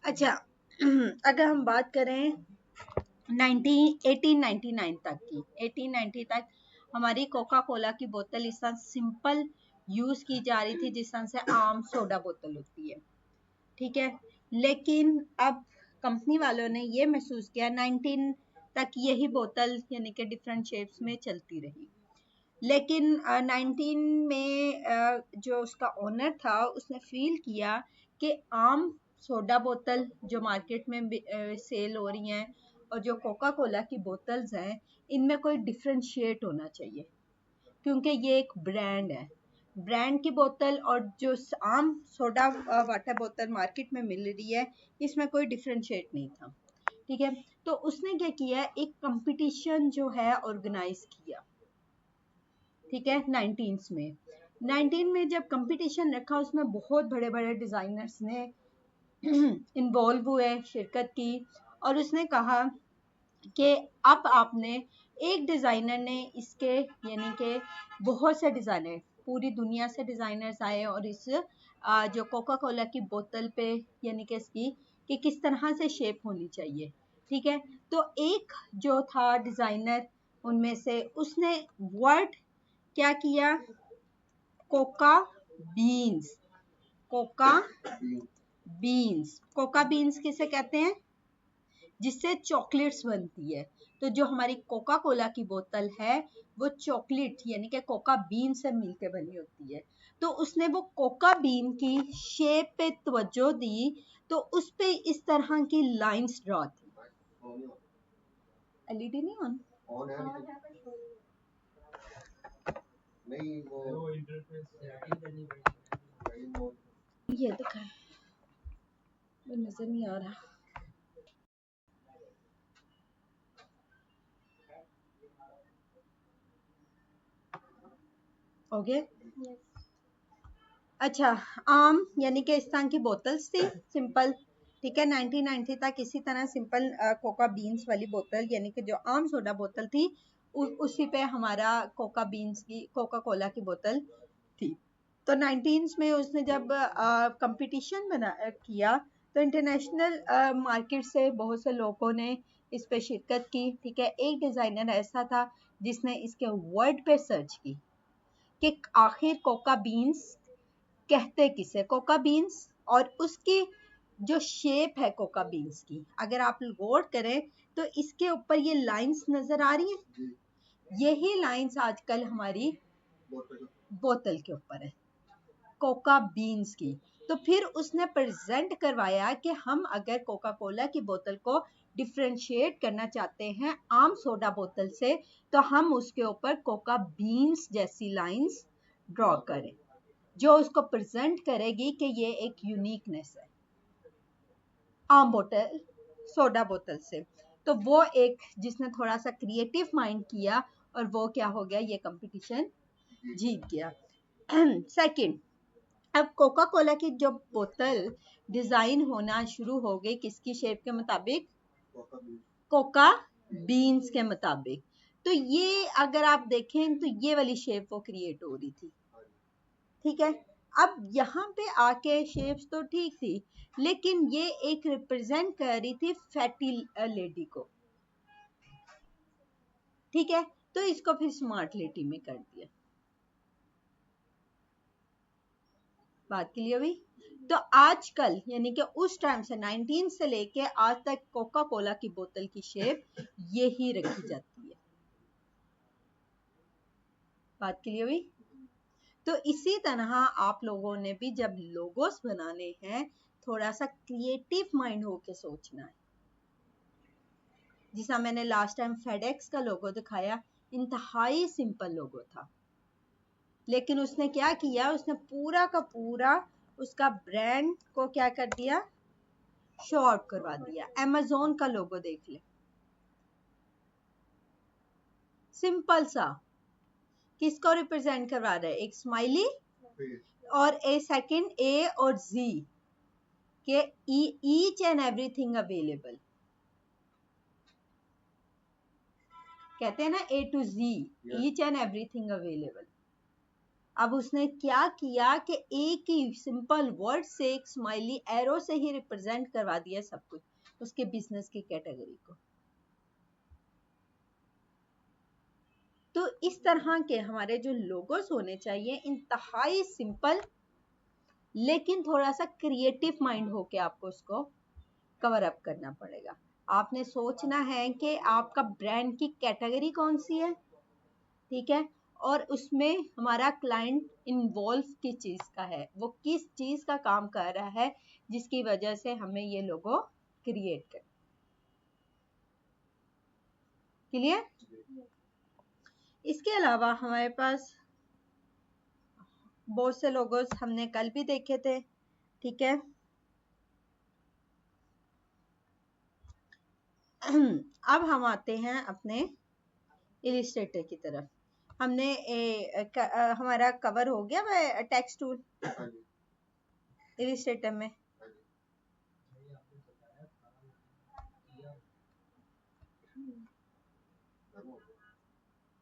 अच्छा, अगर हम बात करें 1899 तक की, 1890 तक हमारी कोका कोला की बोतल इस तरह सिंपल यूज की जा रही थी जिस तरह से आम सोडा बोतल होती है, ठीक है। लेकिन अब कंपनी वालों ने ये महसूस किया 19 तक यही बोतल यानी कि डिफरेंट शेप्स में चलती रही। लेकिन 19 में जो उसका ओनर था उसने फील किया कि आम सोडा बोतल जो मार्केट में सेल हो रही हैं और जो कोका कोला की बोतल्स हैं इनमें कोई डिफरेंशिएट होना चाहिए, क्योंकि ये एक ब्रांड है। ब्रांड की बोतल और जो आम सोडा वाटर बोतल मार्केट में मिल रही है इसमें कोई डिफरेंशिएट नहीं था, ठीक है। तो उसने क्या किया, एक कंपटीशन जो है ऑर्गेनाइज किया, ठीक है। 19 में जब कंपटीशन रखा उसमें बहुत बड़े बड़े डिजाइनर्स ने इन्वॉल्व हुए, शिरकत की, और उसने कहा कि अब आपने एक डिजाइनर ने इसके यानी कि बहुत से डिजाइनर पूरी दुनिया से डिजाइनर्स आए और इस जो कोका कोला की बोतल पे यानी कि इसकी कि किस तरह से शेप होनी चाहिए, ठीक है। तो एक जो था डिजाइनर उनमें से उसने वर्ड क्या किया, Coca beans. Coca beans, Coca beans किसे कहते हैं, जिससे चॉकलेट्स बनती है। तो जो हमारी कोका कोला की बोतल है वो चॉकलेट यानी कि कोका बीन से मिलके बनी होती है। तो उसने वो कोका बीन की शेप पे तवज्जो दी, तो उस पे इस तरह की लाइंस ड्रॉ थी। एलईडी नहीं ऑन नहीं, वो ये दिखा है, वो नजर नहीं आ रहा। ओके अच्छा, आम यानी कि इस तरह की बोतल्स थी सिंपल, ठीक है। 1990 तक इसी तरह सिंपल कोका बीन्स वाली बोतल यानी कि जो आम सोडा बोतल थी उसी पे हमारा कोका बीन्स की कोका कोला की बोतल थी। तो 19 में उसने जब कंपटीशन बना किया तो इंटरनेशनल मार्केट से बहुत से लोगों ने इस पे शिरकत की, ठीक है। एक डिजाइनर ऐसा था जिसने इसके वर्ड पे सर्च की कि आखिर कोका बीन्स कहते किसे, कोका बीन्स, और उसकी जो शेप है कोका बीन्स की अगर आप गौर करें तो इसके ऊपर ये लाइंस नजर आ रही हैं, यही लाइंस आजकल हमारी बोतल के ऊपर है कोका बीन्स की। तो फिर उसने प्रेजेंट करवाया कि हम अगर कोका कोला की बोतल को डिफ्रेंशिएट करना चाहते हैं आम सोडा बोतल से तो हम उसके ऊपर कोका बीन्स जैसी लाइंस ड्रॉ करें जो उसको प्रेजेंट करेगी कि ये एक यूनिकनेस है आम बोतल सोडा बोतल से। तो वो एक जिसने थोड़ा सा क्रिएटिव माइंड किया और वो क्या हो गया, ये कंपटीशन जीत गया। सेकंड, अब कोका कोला की जो बोतल डिजाइन होना शुरू हो गई किसकी शेप के मुताबिक, कोका बीन्स के मुताबिक। तो ये अगर आप देखें तो ये वाली शेप वो क्रिएट हो रही थी, ठीक है। अब यहाँ पे आके शेप्स तो ठीक थी लेकिन ये एक रिप्रेजेंट कर रही थी फैटी लेडी को, ठीक है। तो इसको फिर स्मार्ट लेडी में कर दिया। बात क्लियर हुई। तो आजकल यानी कि उस टाइम से 19 से लेके आज तक कोका कोला की बोतल की शेप यही रखी जाती है। बात क्लियर हुई। तो इसी तरह आप लोगों ने भी जब लोगोस बनाने हैं थोड़ा सा क्रिएटिव माइंड होके सोचना है। जिसा मैंने लास्ट टाइम फेडेक्स का लोगो दिखाया, इंतहाई सिंपल लोगो था लेकिन उसने क्या किया, उसने पूरा का पूरा उसका ब्रांड को क्या कर दिया, शो आउट करवा दिया। अमेजोन का लोगो देख ले, सिंपल सा, किसको रिप्रेजेंट करवा रहा है, एक स्माइली और ए सेकंड ए और जी के ईच एंड एवरीथिंग अवेलेबल, कहते हैं ना A to Z, each and everything available. अब उसने क्या किया कि एक ही सिंपल वर्ड से एक स्माइली एरो से ही रिप्रेजेंट करवा दिया सब कुछ, उसके बिजनेस की कैटेगरी को। तो इस तरह के हमारे जो लोगोस होने चाहिए, इंतहाई सिंपल लेकिन थोड़ा सा क्रिएटिव माइंड होके आपको उसको कवर अप करना पड़ेगा। आपने सोचना है कि आपका ब्रांड की कैटेगरी कौन सी है, ठीक है, और उसमें हमारा क्लाइंट इन्वॉल्व किस चीज का है, वो किस चीज का काम कर रहा है जिसकी वजह से हमें ये लोगो क्रिएट कर। क्लियर? इसके अलावा हमारे पास बहुत से लोगोस हमने कल भी देखे थे, ठीक है। अब हम आते हैं अपने इलिस्ट्रेटर की तरफ। हमने हमारा कवर हो गया वह टेक्स्ट टूल इलिस्ट्रेटर में।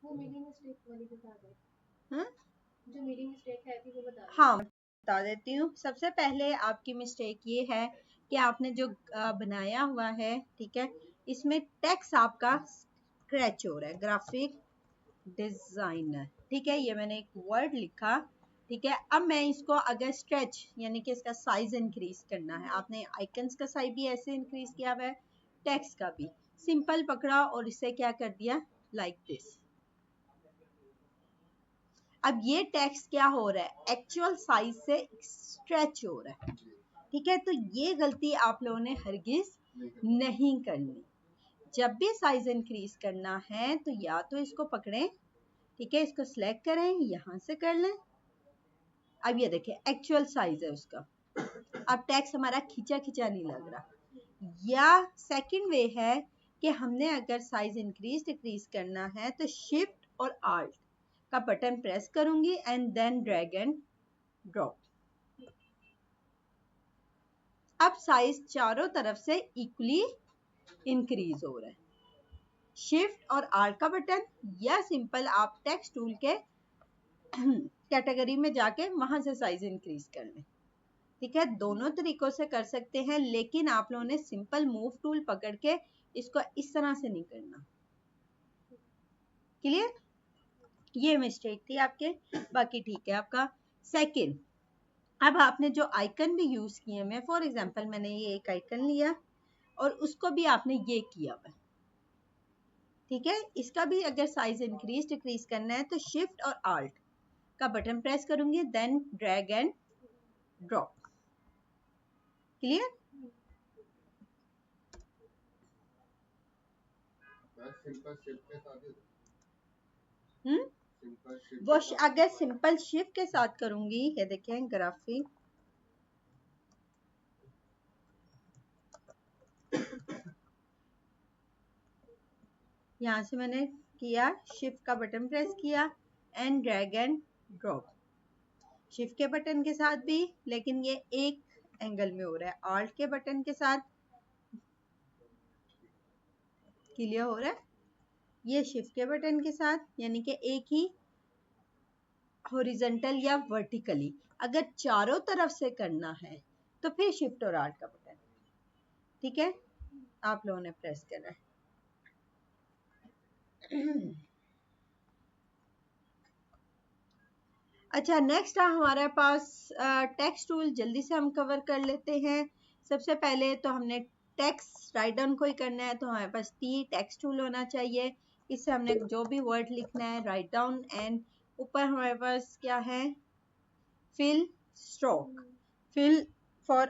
वो मेरी मिस्टेक वाली बता दे। हाँ? जो मेरी मिस्टेक है थी वो बता दे। हाँ, बता देती हूँ। सबसे पहले आपकी मिस्टेक ये है कि आपने जो बनाया हुआ है, ठीक है, इसमें टेक्स्ट आपका स्क्रैच हो रहा है, ग्राफिक डिजाइनर, ठीक है, ये मैंने एक वर्ड लिखा, ठीक है। अब मैं इसको अगर स्ट्रेच यानी कि इसका साइज इंक्रीज करना है, आपने आइकन्स का साइज भी ऐसे इंक्रीज किया हुआ है, टेक्स्ट का भी सिंपल पकड़ा और इसे क्या कर दिया, लाइक दिस। अब ये टेक्स्ट क्या हो रहा है, एक्चुअल साइज से स्ट्रेच हो रहा है, ठीक है। तो ये गलती आप लोगों ने हरगिज नहीं करनी। जब भी साइज इंक्रीज करना है तो या तो इसको पकड़ें, ठीक है, इसको सिलेक्ट करें, यहां से कर लें। अब ये देखिए एक्चुअल साइज है उसका, अब टेक्स्ट हमारा खींचा खींचा नहीं लग रहा। या सेकंड वे है कि हमने अगर साइज इंक्रीज डिक्रीज करना है तो शिफ्ट और आल्ट का बटन प्रेस करूंगी and then drag and drop. अब साइज चारों तरफ से इक्वली इंक्रीज हो रहा है। शिफ्ट और आल्ट का बटन या सिंपल आप टेक्स्ट टूल के कैटेगरी में जाके वहां से साइज इंक्रीज कर लें, ठीक है। दोनों तरीकों से कर सकते हैं, लेकिन आप लोगों ने सिंपल मूव टूल पकड़ के इसको इस तरह से नहीं करना। क्लियर? ये मिस्टेक थी आपके, बाकी ठीक है आपका। सेकंड, अब आपने जो आइकन भी यूज किए हैं, फॉर एग्जांपल मैंने ये एक आइकन लिया और उसको भी आपने ये किया हुआ, ठीक है। इसका भी अगर साइज इंक्रीज डिक्रीज करना है तो शिफ्ट और आल्ट का बटन प्रेस करूंगी, then drag and drop. Clear? वो अगर सिंपल शिफ्ट के साथ करूंगी, ये देखें ग्राफिक, यहाँ से मैंने किया, शिफ्ट का बटन प्रेस किया and drag and drop. Shift के बटन के साथ भी, लेकिन ये एक एंगल में हो रहा है, ऑल्ट के बटन के साथ। क्लियर हो रहा है? ये शिफ्ट के बटन के साथ यानी कि एक ही हॉरिजॉन्टल या वर्टिकली। अगर चारों तरफ से करना है तो फिर शिफ्ट और आल्ट का बटन, ठीक है, आप लोगों ने प्रेस करना है। अच्छा, नेक्स्ट है हमारे पास टेक्स्ट टूल। जल्दी से हम कवर कर लेते हैं। सबसे पहले तो हमने टेक्स्ट राइट डाउन को ही करना है, तो हमारे पास टी टेक्स्ट टूल होना चाहिए। इससे हमने जो भी वर्ड लिखना है राइट डाउन, एंड ऊपर हमारे पास क्या है, फिल स्ट्रोक, फिल फॉर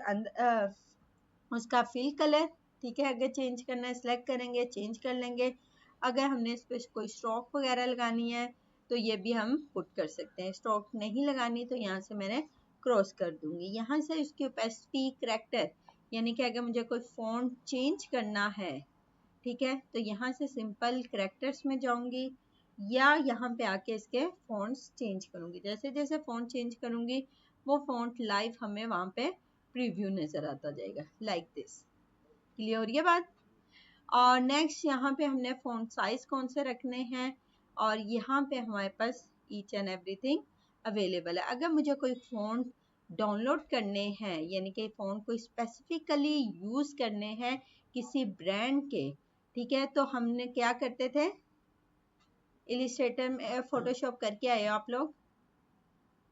उसका फिल कलर, ठीक है। अगर चेंज करना है सिलेक्ट करेंगे, चेंज कर लेंगे। अगर हमने इस पर कोई स्ट्रोक वगैरह लगानी है तो ये भी हम पुट कर सकते हैं। स्ट्रोक नहीं लगानी तो यहाँ से मैंने क्रॉस कर दूंगी। यहाँ से इसके ओपेसिटी, करैक्टर, यानी कि अगर मुझे कोई फ़ॉन्ट चेंज करना है, ठीक है, तो यहाँ से सिंपल करेक्टर्स में जाऊंगी या यहाँ पे आके इसके फ़ॉन्ट्स चेंज करूंगी। जैसे जैसे फ़ॉन्ट चेंज करूंगी वो फ़ॉन्ट लाइव हमें वहाँ पे प्रीव्यू नज़र आता जाएगा, लाइक दिस। क्लियर हो रही है बात? और नेक्स्ट यहाँ पे हमने फ़ॉन्ट साइज कौन से रखने हैं, और यहाँ पे हमारे पास ईच एंड एवरीथिंग अवेलेबल है। अगर मुझे कोई फ़ॉन्ट डाउनलोड करने हैं, यानी कि फ़ॉन्ट को स्पेसिफिकली यूज़ करने हैं किसी ब्रांड के, ठीक है, तो हमने क्या करते थे, इलिस्ट्रेटर में फोटोशॉप करके आए हो आप लोग,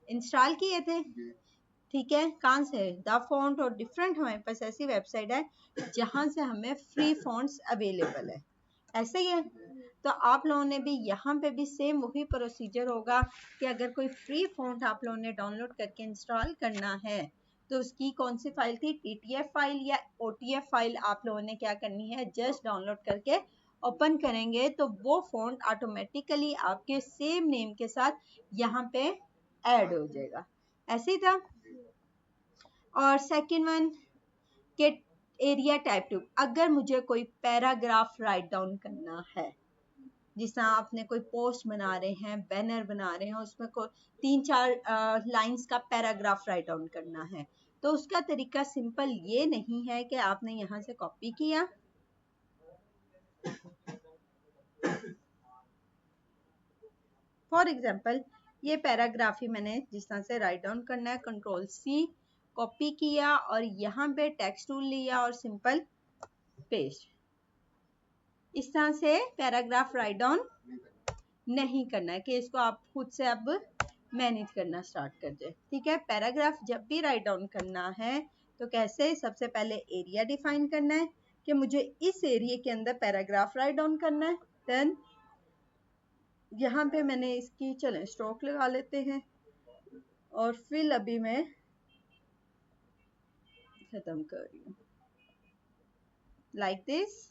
इंस्टॉल किए थे, ठीक है, कहाँ से, द फॉन्ट और डिफरेंट, हमारे पास ऐसी वेबसाइट है जहाँ से हमें फ्री फॉन्ट्स अवेलेबल है, ऐसे ही है। तो आप लोगों ने भी यहाँ पे भी सेम वही प्रोसीजर होगा कि अगर कोई फ्री फॉन्ट आप लोगों ने डाउनलोड करके इंस्टॉल करना है तो उसकी कौन सी फाइल थी, TTF फाइल या OTF फाइल आप लोगों ने क्या करनी है, जस्ट डाउनलोड करके ओपन करेंगे तो वो फॉन्ट ऑटोमेटिकली आपके सेम नेम के साथ यहाँ पे ऐड हो जाएगा, ऐसे ही था। और सेकंड वन के एरिया टाइप टू, अगर मुझे कोई पैराग्राफ राइट डाउन करना है, जिस तरह आपने कोई पोस्ट बना रहे हैं, बैनर बना रहे हैं, उसमें को 3-4 लाइंस का पैराग्राफ राइट डाउन करना है, तो उसका तरीका सिंपल ये नहीं है कि आपने यहाँ से कॉपी किया, फॉर एग्जाम्पल ये पैराग्राफ ही मैंने जिस तरह से राइट डाउन करना है, Ctrl+C कॉपी किया और यहाँ पे टेक्स्ट टूल लिया और सिंपल पेस्ट, इस तरह से पैराग्राफ राइट डाउन नहीं करना है कि इसको आप खुद से अब मैनेज करना स्टार्ट कर दे, ठीक है। पैराग्राफ जब भी राइट डाउन करना है तो कैसे, सबसे पहले एरिया डिफाइन करना है कि मुझे इस एरिया के अंदर पैराग्राफ राइट डाउन करना है। देन यहाँ पे मैंने इसकी, चलें स्ट्रोक लगा लेते हैं और फिर अभी मैं खत्म कर रही हूँ, लाइक दिस।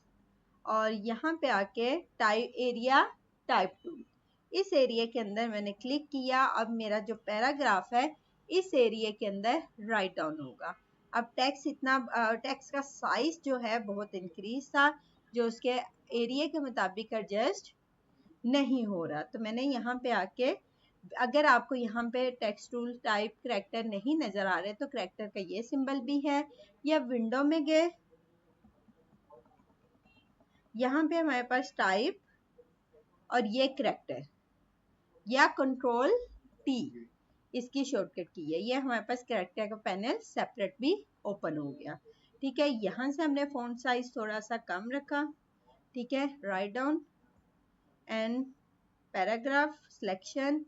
और यहाँ पे आके टाइप एरिया टाइप टू, इस एरिया के अंदर मैंने क्लिक किया, अब मेरा जो पैराग्राफ है इस एरिया के अंदर राइट डाउन होगा। अब टेक्स्ट इतना, टेक्स्ट का साइज जो है बहुत इंक्रीज था, जो उसके एरिया के मुताबिक एडजस्ट नहीं हो रहा, तो मैंने यहाँ पे आके, अगर आपको यहाँ पे टेक्स्ट टूल टाइप करेक्टर नहीं नजर आ रहे तो करेक्टर का ये सिंबल भी है, या विंडो में गए, यहाँ पे हमारे पास टाइप और ये करेक्टर, या Ctrl+T इसकी शॉर्टकट की है, ये हमारे पास करेक्टर का पैनल सेपरेट भी ओपन हो गया, ठीक है। यहाँ से हमने फॉन्ट साइज थोड़ा सा कम रखा, ठीक है, write down and paragraph selection,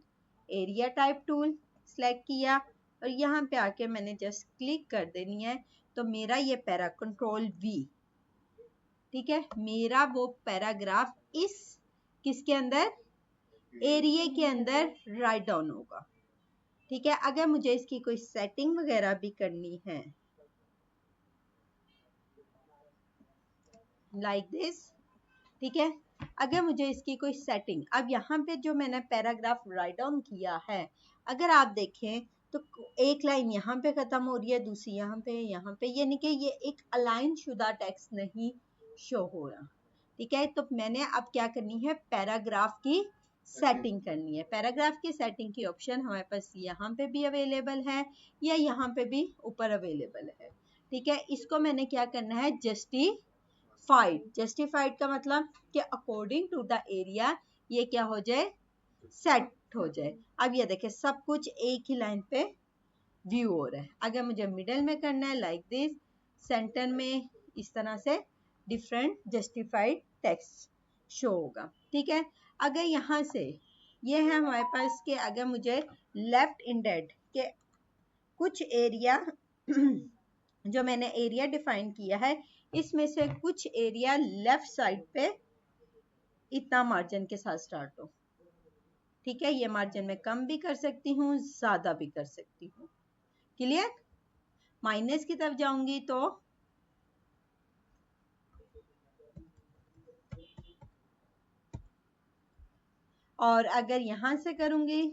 area type tool select किया और यहाँ पे आके मैंने जस्ट क्लिक कर देनी है, तो मेरा ये Ctrl+V, ठीक है, मेरा वो पैराग्राफ इस किसके अंदर, एरिया के अंदर राइट डाउन होगा, ठीक है। अगर मुझे इसकी कोई सेटिंग वगैरह भी करनी है, लाइक दिस, ठीक है, अगर मुझे इसकी कोई सेटिंग, अब यहाँ पे जो मैंने पैराग्राफ राइट डाउन किया है, अगर आप देखें तो एक लाइन यहाँ पे खत्म हो रही है, दूसरी यहाँ पे, यानी कि ये एक अलाइन शुदा टेक्स्ट नहीं शो हो रहा, ठीक है। तो मैंने अब क्या करनी है, पैराग्राफ की सेटिंग करनी है। पैराग्राफ की सेटिंग की ऑप्शन हमारे पास यहाँ पे भी अवेलेबल है या यहाँ पे भी ऊपर अवेलेबल है, ठीक है। इसको मैंने क्या करना है, जस्टिफाइड का मतलब कि अकॉर्डिंग टू द एरिया ये क्या हो जाए, सेट हो जाए। अब ये देखें सब कुछ एक ही लाइन पे व्यू हो रहा है। अगर मुझे मिडल में करना है, लाइक दिस, सेंटर में इस तरह से डिफरेंट जस्टिफाइड टेक्स्ट शो होगा, ठीक है। अगर यहाँ से ये है हमारे पास कि अगर मुझे लेफ्ट इंडेड के कुछ एरिया जो मैंने एरिया डिफाइन किया है इसमें से कुछ एरिया लेफ्ट साइड पे इतना मार्जिन के साथ स्टार्ट हो, ठीक है। ये मार्जिन मैं कम भी कर सकती हूँ, ज्यादा भी कर सकती हूँ, क्लियर। माइनस की तरफ जाऊंगी तो और अगर यहां से करूंगी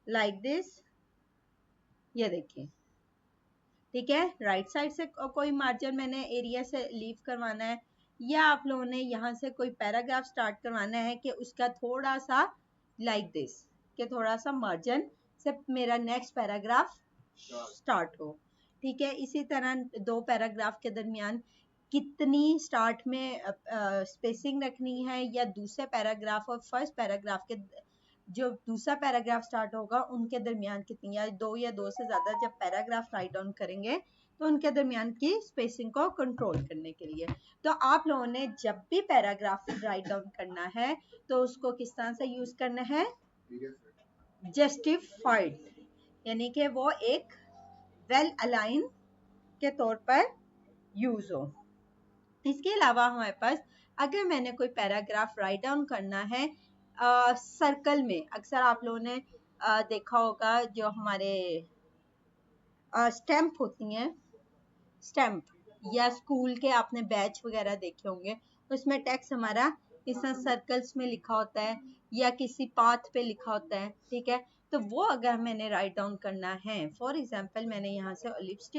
लाइक दिस, ये देखिए ठीक है, राइट साइड से कोई मार्जिन मैंने एरिया से लीव करवाना है, या आप लोगों ने यहाँ से कोई पैराग्राफ स्टार्ट करवाना है कि उसका थोड़ा सा लाइक दिस, कि थोड़ा सा मार्जिन से मेरा नेक्स्ट पैराग्राफ स्टार्ट हो। ठीक है, इसी तरह दो पैराग्राफ के दरमियान कितनी स्टार्ट में स्पेसिंग रखनी है, या दूसरे पैराग्राफ और फर्स्ट पैराग्राफ के जो दूसरा पैराग्राफ स्टार्ट होगा उनके दरमियान कितनी, या दो से ज्यादा जब पैराग्राफ राइट डाउन करेंगे तो उनके दरमियान की स्पेसिंग को कंट्रोल करने के लिए। तो आप लोगों ने जब भी पैराग्राफ राइट डाउन करना है तो उसको किस तरह से यूज करना है, जस्टिफाइड, यानी कि वो एक वेल अलाइन के तौर पर यूज हो। इसके अलावा हमारे पास अगर मैंने कोई पैराग्राफ राइट डाउन करना है सर्कल में, अक्सर आप लोगों ने देखा होगा जो हमारे स्टैम्प होती हैं, स्टैम्प, या स्कूल के आपने बैच वगैरह देखे होंगे, उसमें टेक्स्ट हमारा इस तरह सर्कल्स में लिखा होता है या किसी पाथ पे लिखा होता है। ठीक है, तो वो अगर मैंने राइट डाउन करना है, फॉर एग्जांपल मैंने यहाँ से एलिप्स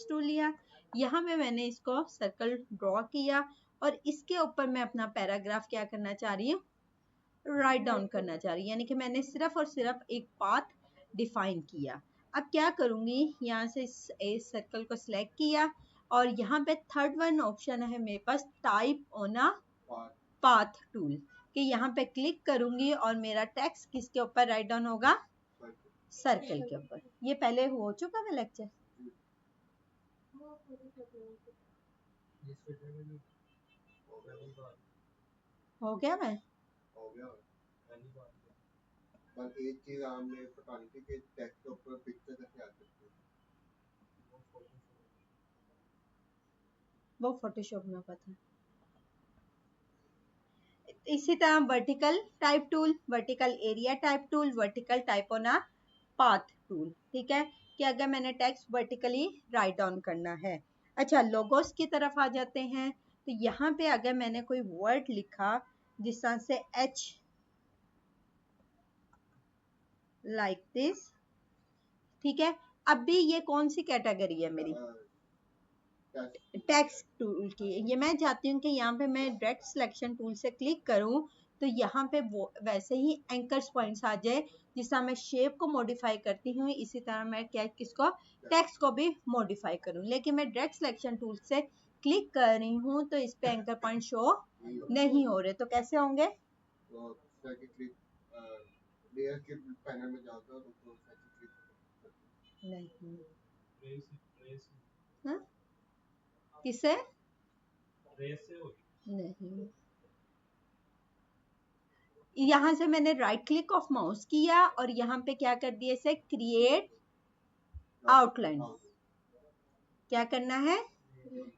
टूल लिया, यहाँ पे मैंने इसको सर्कल ड्रॉ किया और इसके ऊपर मैं अपना पैराग्राफ क्या करना चाह रही हूँ, राइट डाउन करना चाह रही हूँ, यानी कि मैंने सिर्फ और सिर्फ एक पाथ डिफाइन किया। अब क्या करूंगी, यहाँ से इस सर्कल को सिलेक्ट किया और यहाँ पे थर्ड वन ऑप्शन है मेरे पास, type on a path tool, कि यहाँ पे क्लिक करूंगी और मेरा टेक्स्ट किसके ऊपर राइट डाउन होगा, सर्कल के ऊपर। ये पहले हो चुका है लेक्चर, हो गया मैं, पर एक चीज हमने पता नहीं थी कि टेक्स्ट के ऊपर पिक्चर कैसे आ सकती है, वो फोटोशॉप में पता है। इसी तरह vertical type tool, vertical area type tool, vertical type on a path tool. ठीक है, कि अगर मैंने टेक्स्ट वर्टिकली राइट डाउन करना है। अच्छा, लोगोस की तरफ आ जाते हैं, तो यहाँ पे अगर मैंने कोई वर्ड लिखा जिस तरह से एच, लाइक दिस, ठीक है, अब भी ये कौन सी कैटेगरी है मेरी, टेक्स्ट टूल की। ये मैं चाहती हूँ कि यहाँ पे मैं डायरेक्ट सिलेक्शन टूल से क्लिक करूँ तो यहाँ पे वो वैसे ही एंकर्स पॉइंट्स आ जाए, जिस तरह मैं शेप को मॉडिफाई करती हूँ इसी तरह मैं क्या किसको, टेक्स्ट को भी मॉडिफाई करूँ। लेकिन मैं डायरेक्ट सिलेक्शन टूल से क्लिक कर रही हूँ तो इस पे एंकर पॉइंट शो नहीं हो रहे, तो कैसे होंगे, नहीं, हाँ? किसे नहीं, यहाँ से मैंने राइट क्लिक ऑफ माउस किया और यहाँ पे क्या कर दिया, इसे क्रिएट आउटलाइन, क्या करना है,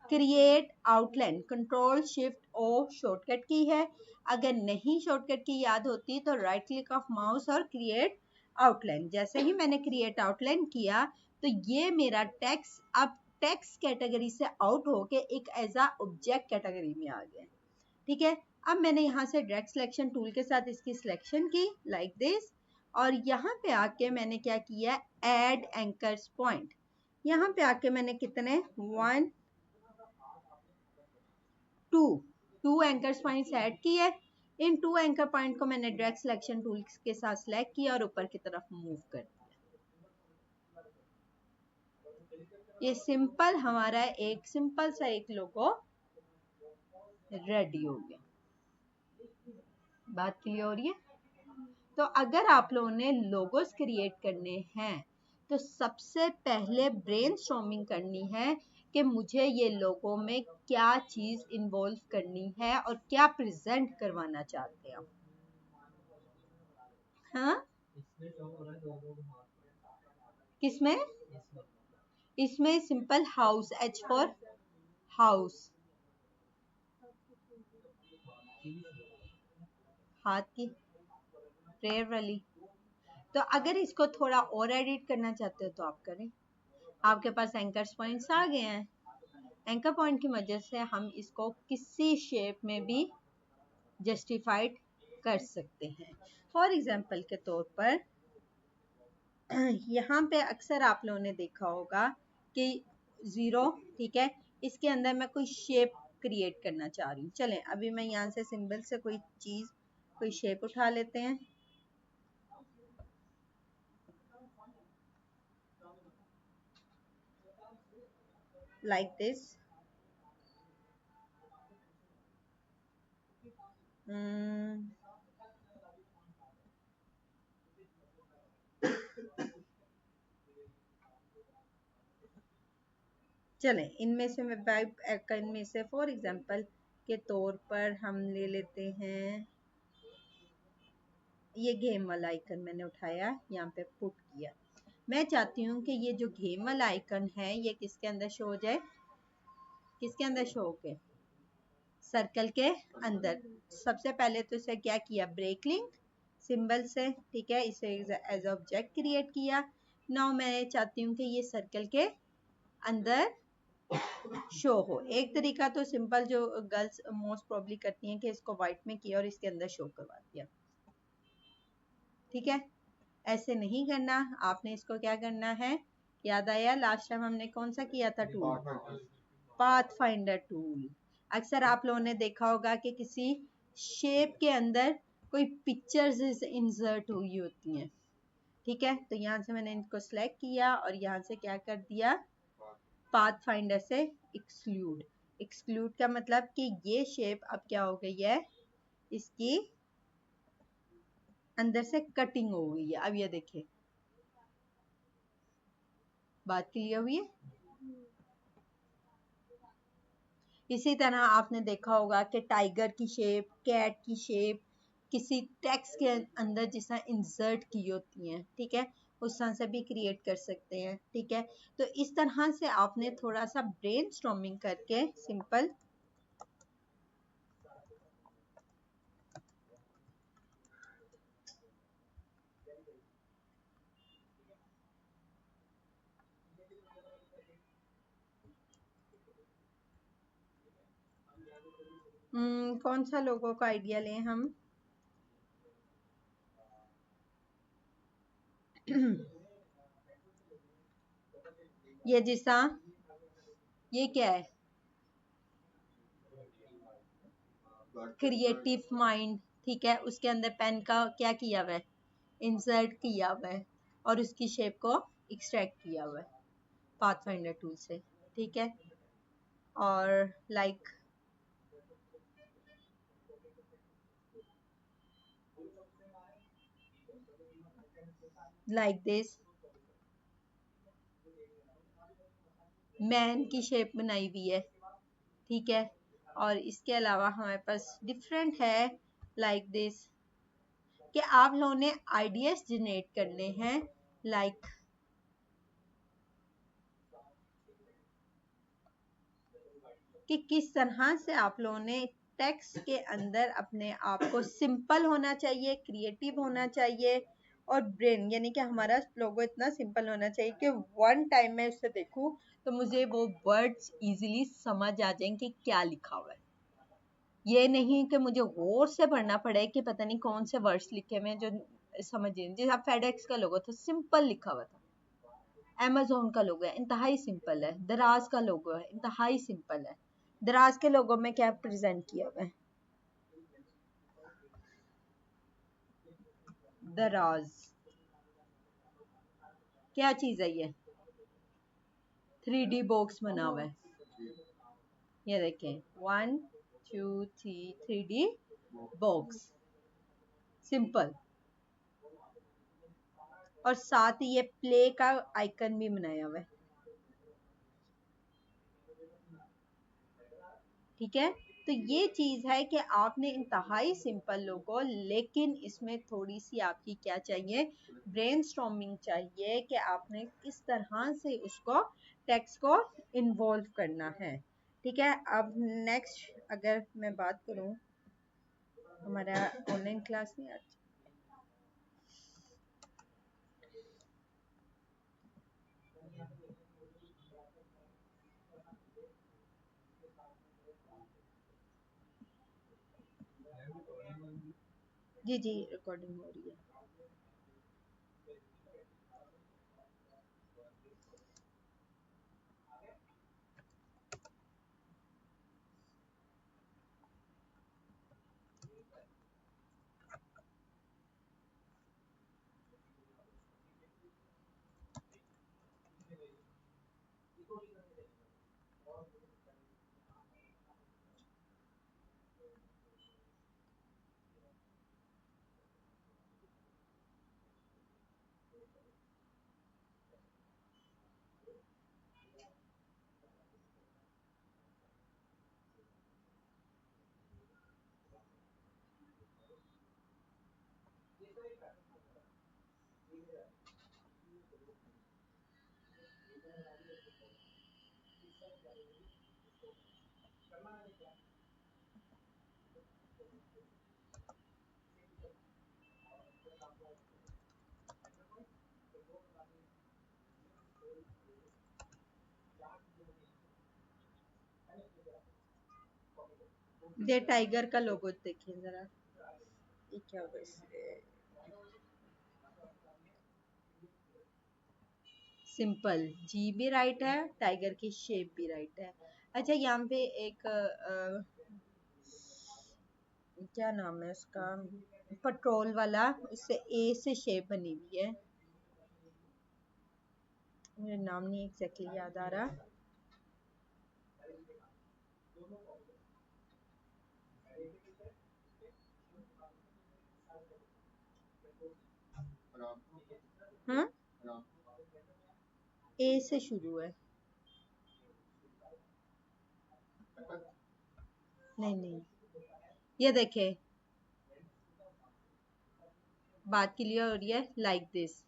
क्रिएट आउटलाइन, कंट्रोल शिफ्ट ओ शॉर्टकट की है। अगर नहीं शॉर्टकट की याद होती तो राइट क्लिक ऑफ माउस और क्रिएट आउटलाइन। जैसे ही मैंने क्रिएट आउटलाइन किया तो ये मेरा टेक्स्ट अब टेक्स्ट कैटेगरी से आउट होके एक एज अ ऑब्जेक्ट कैटेगरी में आ गया। ठीक है, अब मैंने यहाँ से डायरेक्ट सिलेक्शन टूल के साथ इसकी सिलेक्शन की लाइक दिस, और यहाँ पे आके मैंने क्या किया, ऐड एंकर्स पॉइंट। यहाँ पे आके मैंने कितने, 1 2 एंकर्स पॉइंट्स ऐड किए। इन 2 एंकर पॉइंट को मैंने डायरेक्ट सिलेक्शन टूल के साथ सिलेक्ट किया और ऊपर की तरफ मूव कर दिया। ये सिंपल हमारा एक सिंपल सा एक लोगो रेडी हो गया। बात क्लियर हो रही है? तो अगर आप लोगों ने लोगोस क्रिएट करने हैं तो सबसे पहले ब्रेनस्टॉर्मिंग करनी है कि मुझे ये लोगो में क्या चीज इन्वॉल्व करनी है और क्या प्रेजेंट करवाना चाहते हैं। हाँ, किसमें, इसमें simple house, H for house, हाथ की प्रेयर वाली। तो अगर इसको थोड़ा और एडिट करना चाहते हो तो आप करें, आपके पास एंकर्स पॉइंट्स आ गए हैं। एंकर पॉइंट की वजह से हम इसको किसी शेप में भी जस्टिफाइड कर सकते हैं। फॉर एग्जाम्पल के तौर पर यहाँ पे अक्सर आप लोगों ने देखा होगा कि 0, ठीक है। इसके अंदर मैं कोई शेप क्रिएट करना चाह रही हूँ। चलें अभी मैं यहाँ से सिंबल से कोई चीज, कोई शेप उठा लेते हैं। Like this. चलें इनमें से मैं वाइब आइकन में से फॉर एग्जांपल के तौर पर हम ले लेते हैं ये गेम वाला आइकन मैंने उठाया, यहाँ पे पुट किया। मैं चाहती हूँ कि ये जो गेम वाला आइकन है ये किसके अंदर शो हो जाए, किसके अंदर शो हो के, सर्कल के अंदर। सबसे पहले तो इसे क्या किया, ब्रेक लिंक सिंबल से, ठीक है, इसे एज ऑब्जेक्ट क्रिएट किया। नाउ मैं चाहती हूँ कि ये सर्कल के अंदर शो हो। एक तरीका तो सिंपल जो गर्ल्स मोस्ट प्रॉब्ली करती हैं कि इसको व्हाइट में किया और इसके अंदर शो करवा दिया, ठीक है। ऐसे नहीं करना, आपने इसको क्या करना है, याद आया लास्ट टाइम हमने कौन सा किया था टूल, पाथ फाइंडर टूल। अक्सर आप लोगों ने देखा होगा कि किसी शेप के अंदर कोई पिक्चर्स इंसर्ट हुई होती हैं, ठीक है। तो यहाँ से मैंने इनको सेलेक्ट किया और यहाँ से क्या कर दिया, पाथ फाइंडर से एक्सक्लूड। एक्सक्लूड का मतलब कि ये शेप अब क्या हो गई है, इसकी अंदर से कटिंग हो गई है। अब ये देखिए, बात क्लियर हुई है। इसी तरह आपने देखा होगा कि टाइगर की शेप, कैट की शेप किसी टेक्स्ट के अंदर जिस तरह इंसर्ट की होती हैं, ठीक है, उस तरह से भी क्रिएट कर सकते हैं, ठीक है। तो इस तरह से आपने थोड़ा सा ब्रेनस्टॉर्मिंग करके सिंपल कौन सा लोगों का आइडिया लें हम ये जिसा, ये क्या है, क्रिएटिव माइंड, ठीक है, उसके अंदर पेन का क्या किया हुआ है, इंसर्ट किया हुआ है और उसकी शेप को एक्सट्रैक्ट किया हुआ है पाथ फाइंडर टूल से, ठीक है। और लाइक दिस मैन की शेप बनाई हुई है, ठीक है। और इसके अलावा हमारे पास डिफरेंट है लाइक दिस, कि आप लोगों ने आइडियाज जनरेट करने हैं, लाइक कि किस तरह से आप लोगों ने टेक्स्ट के अंदर अपने आप को सिंपल होना चाहिए, क्रिएटिव होना चाहिए और ब्रेन यानी कि हमारा लोगो इतना सिंपल होना चाहिए कि वन टाइम में उसे देखूं तो मुझे वो वर्ड्स इजीली समझ आ जाएं कि क्या लिखा हुआ है। ये नहीं कि मुझे गौर से पढ़ना पड़े कि पता नहीं कौन से वर्ड्स लिखे हुए हैं जो समझ नहीं। जैसे फेडेक्स का लोगो था, सिंपल लिखा हुआ था। अमेजोन का लोगो है, इंतहाई सिंपल है। दराज का लोगो है, इंतहाई सिंपल है। दराज के लोगों में क्या प्रेजेंट किया हुआ है, दराज क्या चीज है, ये 3D बॉक्स बना हुआ है। ये देखें, 1 2 3 3D बॉक्स, सिंपल। और साथ ही ये प्ले का आइकन भी बनाया हुआ है, ठीक है। तो ये चीज है कि आपने इंतहाई सिंपल लोगो, लेकिन इसमें थोड़ी सी आपकी क्या चाहिए, ब्रेनस्टॉर्मिंग चाहिए कि आपने किस तरह से उसको टेक्स्ट को इन्वॉल्व करना है, ठीक है। अब नेक्स्ट अगर मैं बात करूं, हमारा ऑनलाइन क्लास नहीं आज, जी जी रिकॉर्डिंग हो रही है। ये टाइगर का लोगो देखिए जरा, ये क्या होगा इससे। सिंपल, जी भी राइट है, टाइगर की शेप भी राइट है। अच्छा यहाँ पे एक क्या नाम है उसका, पेट्रोल वाला, उससे ए से शेप बनी हुई है, मेरा नाम नहीं एग्जैक्टली याद आ रहा। हाँ, ए से शुरू है। नहीं नहीं, ये देखे, बात क्लियर हो रही है, लाइक दिस।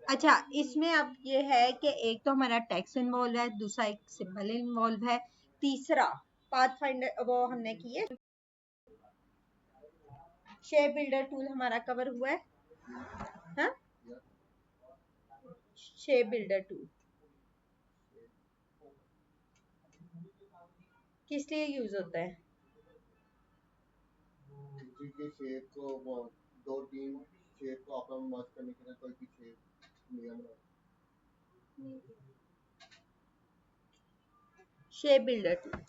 अच्छा इसमें अब ये है कि एक तो हमारा टेक्स्ट इन्वॉल्व है, दूसरा एक सिंबल इन्वॉल्व है, तीसरा पाथ फाइंडर वो हमने किए, शेप बिल्डर टूल हमारा कवर हुआ है। हाँ, शेप बिल्डर टूल किस लिए यूज होता है? किसी के शेप को वो दो तीन शेप को आपस में मर्ज करने के लिए कोई भी शेप नियम है। शेप बिल्डर टूल,